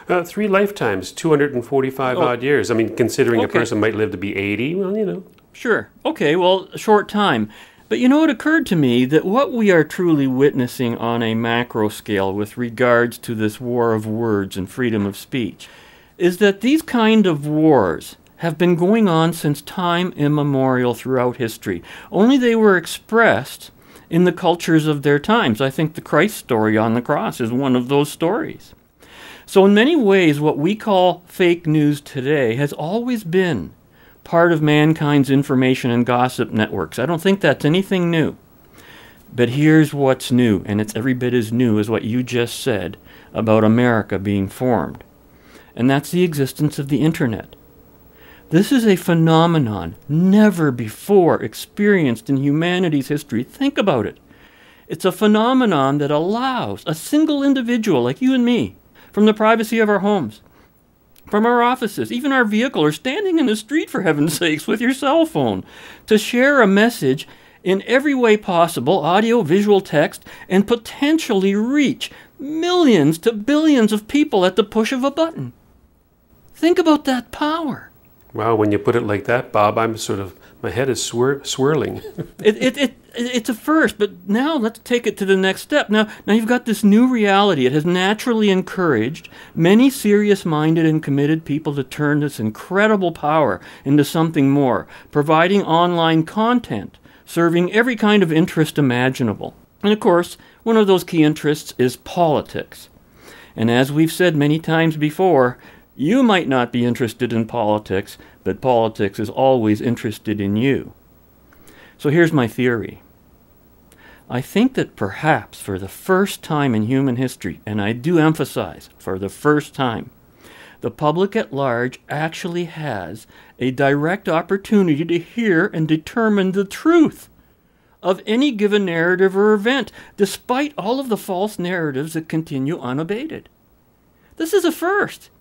3 lifetimes, 245 odd years. I mean, considering a person might live to be 80, well, you know. Sure. Okay, well, a short time. But you know, it occurred to me that what we are truly witnessing on a macro scale with regards to this war of words and freedom of speech is that these kind of wars have been going on since time immemorial throughout history. Only they were expressed in the cultures of their times. I think the Christ story on the cross is one of those stories. So in many ways, what we call fake news today has always been part of mankind's information and gossip networks. I don't think that's anything new. But here's what's new, and it's every bit as new as what you just said about America being formed. And that's the existence of the internet. This is a phenomenon never before experienced in humanity's history. Think about it. It's a phenomenon that allows a single individual like you and me, from the privacy of our homes, from our offices, even our vehicle, or standing in the street, for heaven's sakes, with your cell phone, to share a message in every way possible, audio, visual, text, and potentially reach millions to billions of people at the push of a button. Think about that power. Wow, when you put it like that, Bob, my head is swirling. It's a first, but now let's take it to the next step. Now you've got this new reality. It has naturally encouraged many serious-minded and committed people to turn this incredible power into something more, providing online content, serving every kind of interest imaginable. And of course, one of those key interests is politics. And as we've said many times before, you might not be interested in politics, but politics is always interested in you. So here's my theory. I think that perhaps for the first time in human history, and I do emphasize, for the first time, the public at large actually has a direct opportunity to hear and determine the truth of any given narrative or event, despite all of the false narratives that continue unabated. This is a first.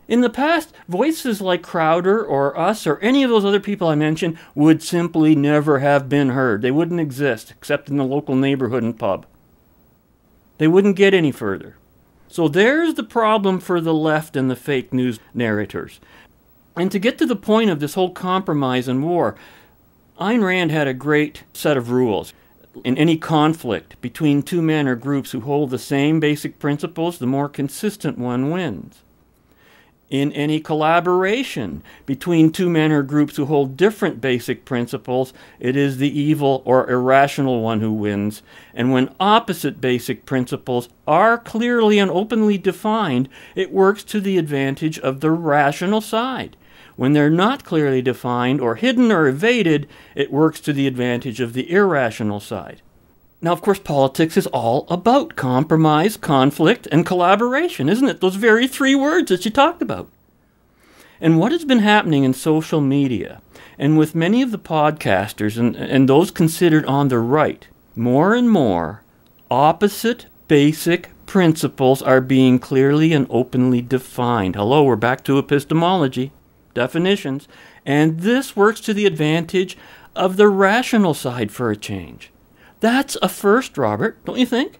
In the past, voices like Crowder or us or any of those other people I mentioned would simply never have been heard. They wouldn't exist except in the local neighborhood and pub. They wouldn't get any further. So there's the problem for the left and the fake news narrators. And to get to the point of this whole compromise and war, Ayn Rand had a great set of rules. In any conflict between two men or groups who hold the same basic principles, the more consistent one wins. In any collaboration between two men or groups who hold different basic principles, it is the evil or irrational one who wins. And when opposite basic principles are clearly and openly defined, it works to the advantage of the rational side. When they're not clearly defined or hidden or evaded, it works to the advantage of the irrational side. Now, of course, politics is all about compromise, conflict, and collaboration, isn't it? Those very 3 words that you talked about. And what has been happening in social media, and with many of the podcasters and those considered on the right, more and more opposite basic principles are being clearly and openly defined. Hello, we're back to epistemology, definitions. And this works to the advantage of the rational side for a change. That's a first, Robert, don't you think?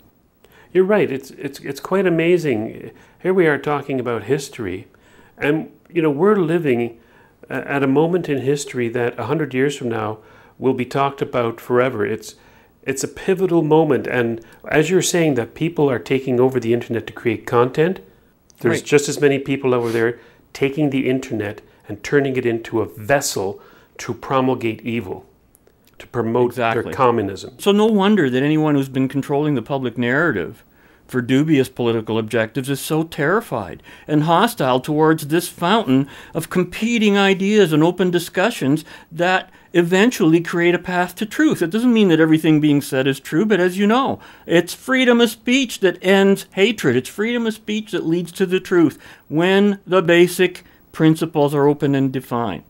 You're right. It's quite amazing. Here we are talking about history, and we're living at a moment in history that 100 years from now will be talked about forever. It's a pivotal moment, and as you're saying that people are taking over the internet to create content, there's just as many people over there taking the internet and turning it into a vessel to promulgate evil, to promote their communism. So no wonder that anyone who's been controlling the public narrative for dubious political objectives is so terrified and hostile towards this fountain of competing ideas and open discussions that eventually create a path to truth. It doesn't mean that everything being said is true, but as you know, it's freedom of speech that ends hatred. It's freedom of speech that leads to the truth when the basic principles are open and defined.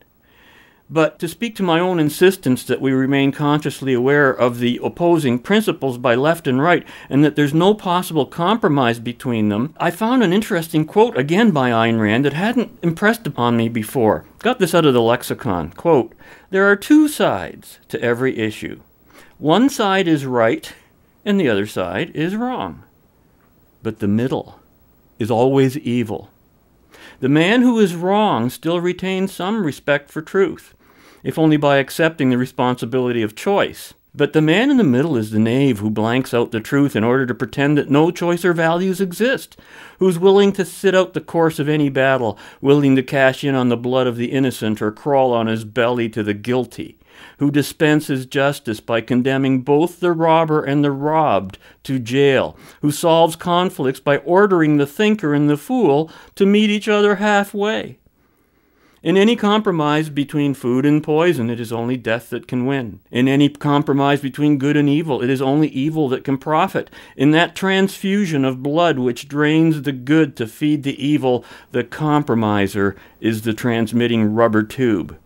But to speak to my own insistence that we remain consciously aware of the opposing principles by left and right, and that there's no possible compromise between them, I found an interesting quote again by Ayn Rand that hadn't impressed upon me before. Got this out of the lexicon. Quote, "There are two sides to every issue. One side is right, and the other side is wrong. But the middle is always evil. The man who is wrong still retains some respect for truth, if only by accepting the responsibility of choice. But the man in the middle is the knave who blanks out the truth in order to pretend that no choice or values exist, who's willing to sit out the course of any battle, willing to cash in on the blood of the innocent or crawl on his belly to the guilty, who dispenses justice by condemning both the robber and the robbed to jail, who solves conflicts by ordering the thinker and the fool to meet each other halfway. In any compromise between food and poison, it is only death that can win. In any compromise between good and evil, it is only evil that can profit. In that transfusion of blood which drains the good to feed the evil, the compromiser is the transmitting rubber tube.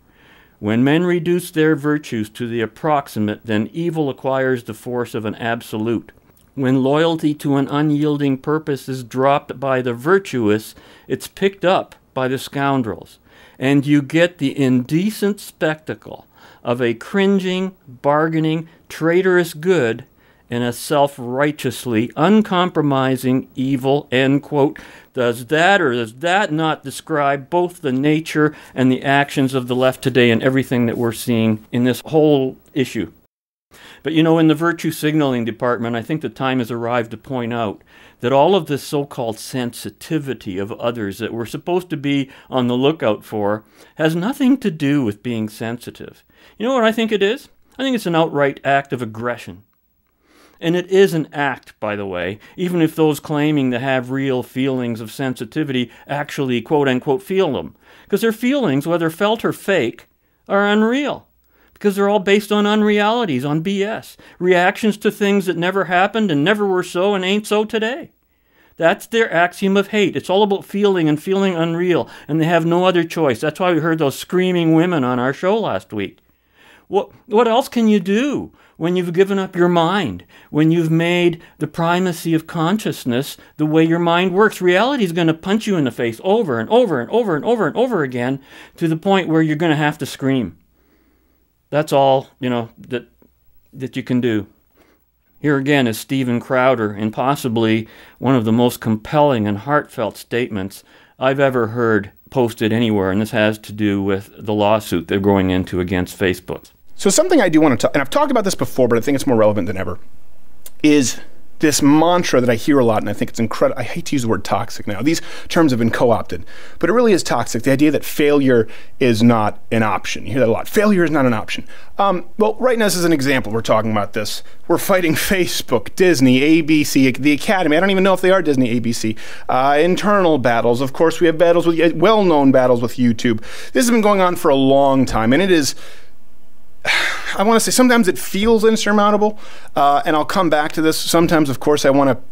When men reduce their virtues to the approximate, then evil acquires the force of an absolute. When loyalty to an unyielding purpose is dropped by the virtuous, it's picked up by the scoundrels. And you get the indecent spectacle of a cringing, bargaining, traitorous good and a self-righteously uncompromising evil, end quote. Does that or does that not describe both the nature and the actions of the left today and everything that we're seeing in this whole issue? But in the virtue signaling department, I think the time has arrived to point out that all of this so-called sensitivity of others that we're supposed to be on the lookout for has nothing to do with being sensitive. You know what I think it is? I think it's an outright act of aggression. And it is an act, by the way, even if those claiming to have real feelings of sensitivity actually, quote-unquote, feel them. Because their feelings, whether felt or fake, are unreal. Because they're all based on unrealities, on BS. Reactions to things that never happened and never were so and ain't so today. That's their axiom of hate. It's all about feeling and feeling unreal, and they have no other choice. That's why we heard those screaming women on our show last week. What else can you do when you've given up your mind, when you've made the primacy of consciousness the way your mind works? Reality is going to punch you in the face over and over and over and over and over again to the point where you're going to have to scream. That's all, that you can do. Here again is Steven Crowder in possibly one of the most compelling and heartfelt statements I've ever heard posted anywhere, and this has to do with the lawsuit they're going into against Facebook. So something I do want to talk, and I've talked about this before, but I think it's more relevant than ever, is this mantra that I hear a lot, and I think it's incredible. I hate to use the word toxic now. These terms have been co-opted, but it really is toxic. The idea that failure is not an option. You hear that a lot. Failure is not an option. Well, right now, this is an example. We're talking about this. We're fighting Facebook, Disney, ABC, the Academy. I don't even know if they are Disney, ABC. Internal battles. Of course, we have battles with well-known battles with YouTube. This has been going on for a long time, and it is, I want to say, sometimes it feels insurmountable, and I'll come back to this. Sometimes, of course, I want to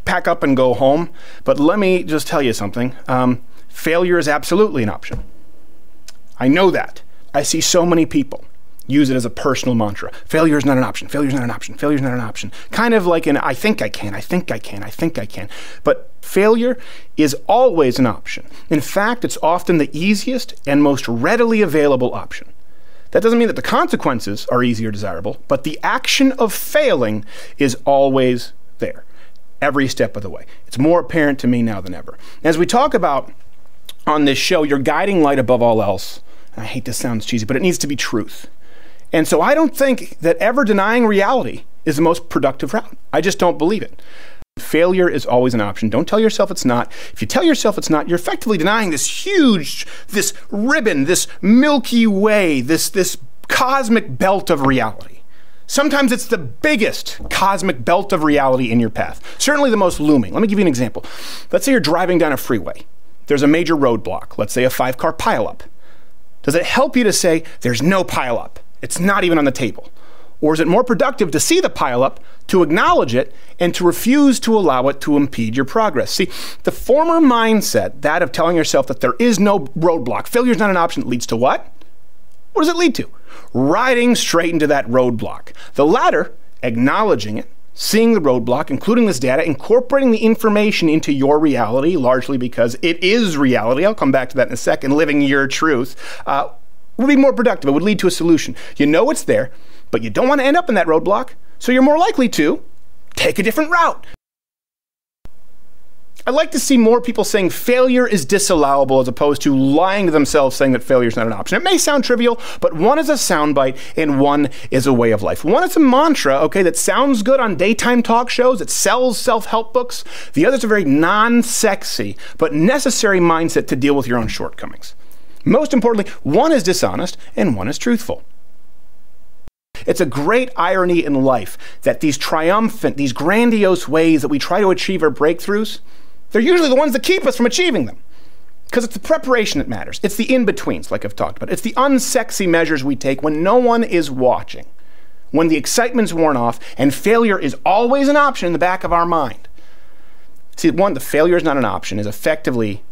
pack up and go home, but let me just tell you something. Failure is absolutely an option. I know that. I see so many people use it as a personal mantra. Failure is not an option. Failure is not an option. Failure is not an option. Kind of like an I think I can, I think I can, I think I can. But failure is always an option. In fact, it's often the easiest and most readily available option. That doesn't mean that the consequences are easy or desirable, but the action of failing is always there, every step of the way. It's more apparent to me now than ever. As we talk about on this show, your guiding light above all else, I hate this sounds cheesy, but it needs to be truth. And so I don't think that ever denying reality is the most productive route. I just don't believe it. Failure is always an option. Don't tell yourself it's not. If you tell yourself it's not, you're effectively denying this huge, this ribbon, this Milky Way, this cosmic belt of reality. Sometimes it's the biggest cosmic belt of reality in your path. Certainly the most looming. Let me give you an example. Let's say you're driving down a freeway. There's a major roadblock. Let's say a 5-car pileup. Does it help you to say, there's no pileup? It's not even on the table? Or is it more productive to see the pileup, to acknowledge it, and to refuse to allow it to impede your progress? See, the former mindset, that of telling yourself that there is no roadblock, failure is not an option, leads to what? What does it lead to? Riding straight into that roadblock. The latter, acknowledging it, seeing the roadblock, including this data, incorporating the information into your reality, largely because it is reality, I'll come back to that in a second, living your truth, would be more productive. It would lead to a solution. You know it's there, but you don't want to end up in that roadblock, so you're more likely to take a different route. I'd like to see more people saying failure is disallowable as opposed to lying to themselves saying that failure is not an option. It may sound trivial, but one is a soundbite and one is a way of life. One is a mantra, okay, that sounds good on daytime talk shows, it sells self-help books. The other is a very non-sexy but necessary mindset to deal with your own shortcomings. Most importantly, one is dishonest and one is truthful. It's a great irony in life that these triumphant, these grandiose ways that we try to achieve our breakthroughs, they're usually the ones that keep us from achieving them. Because it's the preparation that matters. It's the in-betweens, like I've talked about. It's the unsexy measures we take when no one is watching, when the excitement's worn off, and failure is always an option in the back of our mind. See, one, the failure is not an option is effectively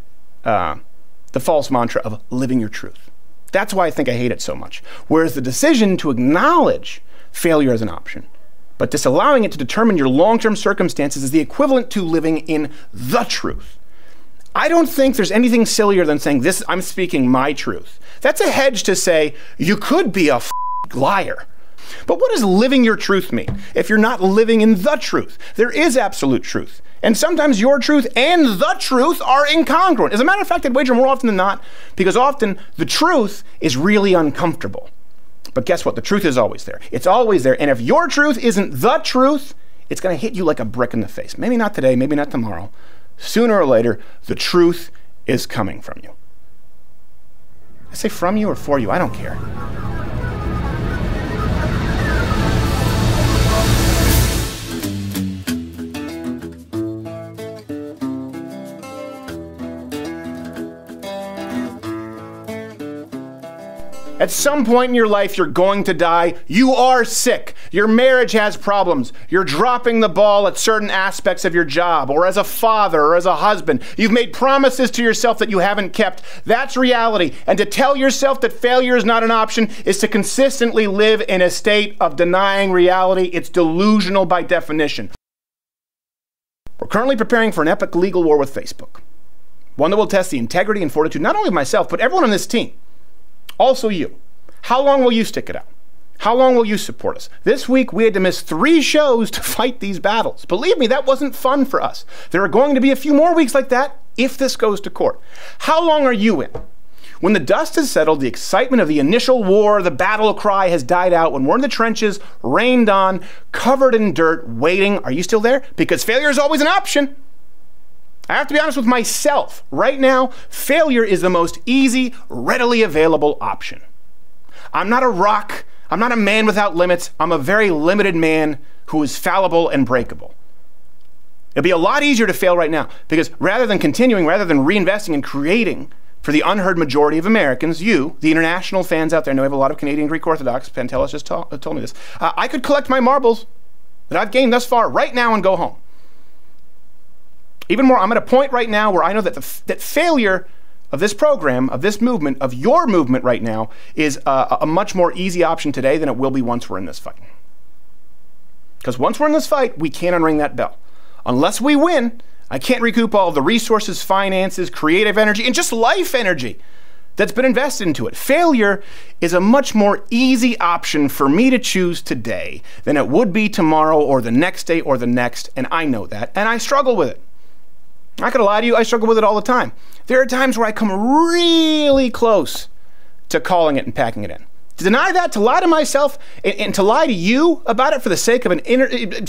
the false mantra of living your truth. That's why I think I hate it so much. Whereas the decision to acknowledge failure as an option, but disallowing it to determine your long-term circumstances is the equivalent to living in the truth. I don't think there's anything sillier than saying, this, I'm speaking my truth. That's a hedge to say, you could be a liar. But what does living your truth mean if you're not living in the truth? There is absolute truth. And sometimes your truth and the truth are incongruent. As a matter of fact, I'd wager more often than not, because often the truth is really uncomfortable. But guess what? The truth is always there. It's always there. And if your truth isn't the truth, it's going to hit you like a brick in the face. Maybe not today, maybe not tomorrow. Sooner or later, the truth is coming from you. I say from you or for you, I don't care. At some point in your life, you're going to die. You are sick. Your marriage has problems. You're dropping the ball at certain aspects of your job, or as a father, or as a husband. You've made promises to yourself that you haven't kept. That's reality. And to tell yourself that failure is not an option is to consistently live in a state of denying reality. It's delusional by definition. We're currently preparing for an epic legal war with Facebook. One that will test the integrity and fortitude, not only of myself, but everyone on this team. Also you. How long will you stick it out? How long will you support us? This week we had to miss 3 shows to fight these battles. Believe me, that wasn't fun for us. There are going to be a few more weeks like that if this goes to court. How long are you in? When the dust has settled, the excitement of the initial war, the battle cry has died out, when we're in the trenches, rained on, covered in dirt, waiting, are you still there? Because failure is always an option. I have to be honest with myself. Right now, failure is the most easy, readily available option. I'm not a rock. I'm not a man without limits. I'm a very limited man who is fallible and breakable. It'd be a lot easier to fail right now, because rather than continuing, rather than reinvesting and creating for the unheard majority of Americans, you, the international fans out there, I know I have a lot of Canadian Greek Orthodox, Pantelis just told me this, I could collect my marbles that I've gained thus far right now and go home. Even more, I'm at a point right now where I know that that failure of this program, of this movement, of your movement right now, is a much more easy option today than it will be once we're in this fight. Because once we're in this fight, we can't unring that bell. Unless we win, I can't recoup all of the resources, finances, creative energy, and just life energy that's been invested into it. Failure is a much more easy option for me to choose today than it would be tomorrow or the next day or the next, and I know that, and I struggle with it. I'm not gonna lie to you, I struggle with it all the time. There are times where I come really close to calling it and packing it in. To deny that, to lie to myself, and to lie to you about it for the sake of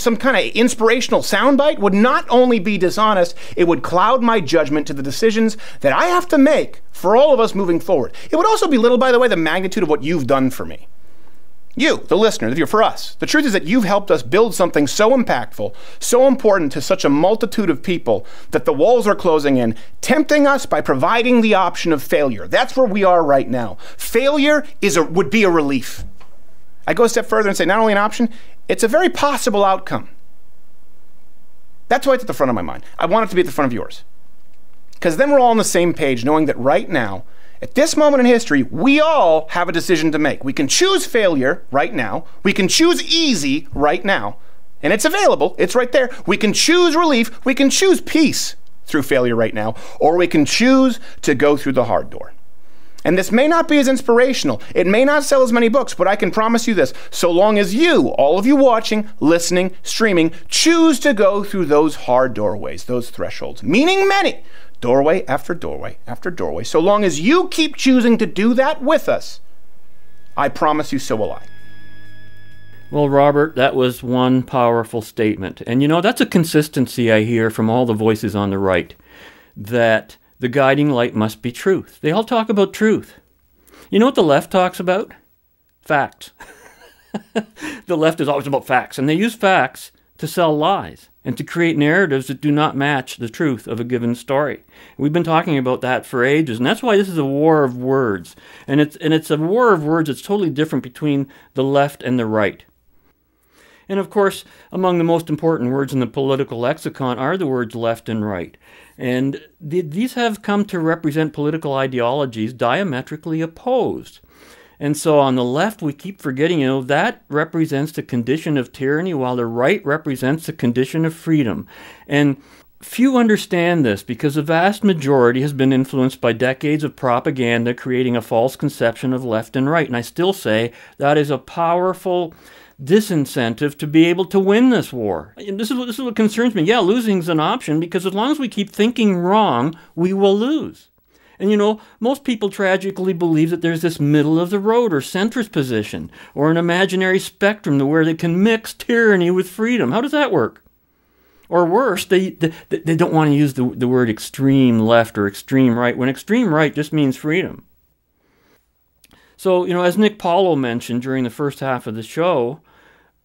some kind of inspirational soundbite would not only be dishonest, it would cloud my judgment to the decisions that I have to make for all of us moving forward. It would also belittle, by the way, the magnitude of what you've done for me. You, the listener, for us. The truth is that you've helped us build something so impactful, so important to such a multitude of people that the walls are closing in, tempting us by providing the option of failure. That's where we are right now. Failure would be a relief. I go a step further and say not only an option, it's a very possible outcome. That's why it's at the front of my mind. I want it to be at the front of yours. Because then we're all on the same page, knowing that right now, at this moment in history, we all have a decision to make. We can choose failure right now. We can choose easy right now. And it's available. It's right there. We can choose relief. We can choose peace through failure right now. Or we can choose to go through the hard door. And this may not be as inspirational. It may not sell as many books, but I can promise you this. So long as you, all of you watching, listening, streaming, choose to go through those hard doorways, those thresholds, meaning many, doorway after doorway after doorway. So long as you keep choosing to do that with us, I promise you so will I. Well, Robert, that was one powerful statement. And that's a consistency I hear from all the voices on the right, that the guiding light must be truth. They all talk about truth. You know what the left talks about? Facts. The left is always about facts, and they use facts to sell lies and to create narratives that do not match the truth of a given story. We've been talking about that for ages, and that's why this is a war of words. And it's a war of words that's totally different between the left and the right. And of course, among the most important words in the political lexicon are the words left and right. And these have come to represent political ideologies diametrically opposed. And so on the left, we keep forgetting, that represents the condition of tyranny, while the right represents the condition of freedom. And few understand this because the vast majority has been influenced by decades of propaganda creating a false conception of left and right. And I still say that is a powerful disincentive to be able to win this war. And this is what concerns me. Yeah, losing's an option because as long as we keep thinking wrong, we will lose. And most people tragically believe that there's this middle of the road or centrist position or an imaginary spectrum where they can mix tyranny with freedom. How does that work? Or worse, they don't want to use the word extreme left or extreme right, when extreme right just means freedom. So, as Nick Paulo mentioned during the first half of the show,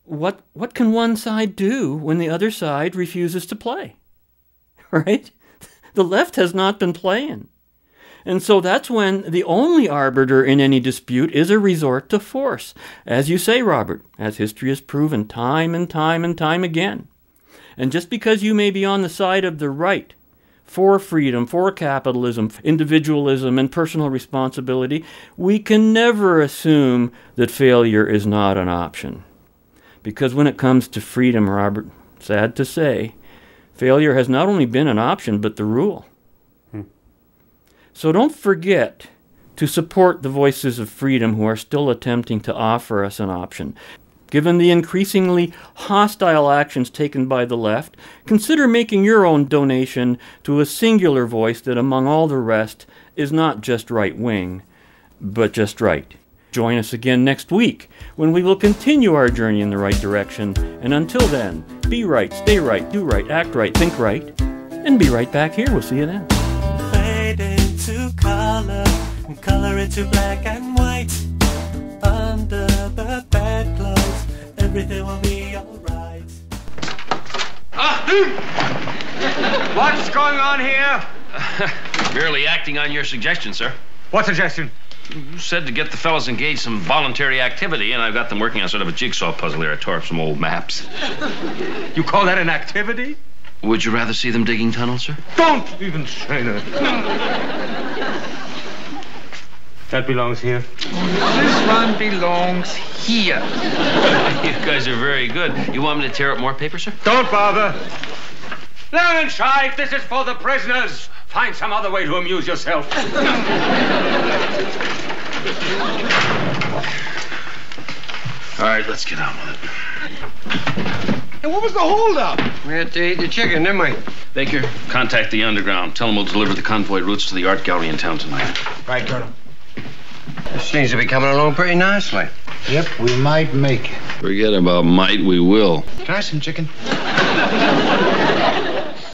what can one side do when the other side refuses to play? Right? The left has not been playing. And so that's when the only arbiter in any dispute is a resort to force. As you say, Robert, as history has proven time and time and time again. And just because you may be on the side of the right, for freedom, for capitalism, individualism, and personal responsibility, we can never assume that failure is not an option. Because when it comes to freedom, Robert, sad to say, failure has not only been an option, but the rule. So don't forget to support the voices of freedom who are still attempting to offer us an option. Given the increasingly hostile actions taken by the left, consider making your own donation to a singular voice that, among all the rest, is not just right-wing, but just right. Join us again next week, when we will continue our journey in the right direction. And until then, be right, stay right, do right, act right, think right, and be right back here. We'll see you then. Fade into color, and color into black and white. Under the bedclothes, everything will be alright. What's going on here? Merely acting on your suggestion, sir. What suggestion? You said to get the fellas engaged some voluntary activity, and I've got them working on sort of a jigsaw puzzle here. I tore up some old maps. You call that an activity? Would you rather see them digging tunnels, sir? Don't even say that. That belongs here. This one belongs here. You guys are very good. You want me to tear up more paper, sir? Don't bother. Langenscheid, this is for the prisoners. Find some other way to amuse yourself. All right, let's get on with it. And what was the holdup? We had to eat the chicken, didn't we? Baker, contact the underground. Tell them we'll deliver the convoy routes to the art gallery in town tonight. Right, Colonel. This seems to be coming along pretty nicely. Yep, we might make it. Forget about might, we will. Can I have some chicken?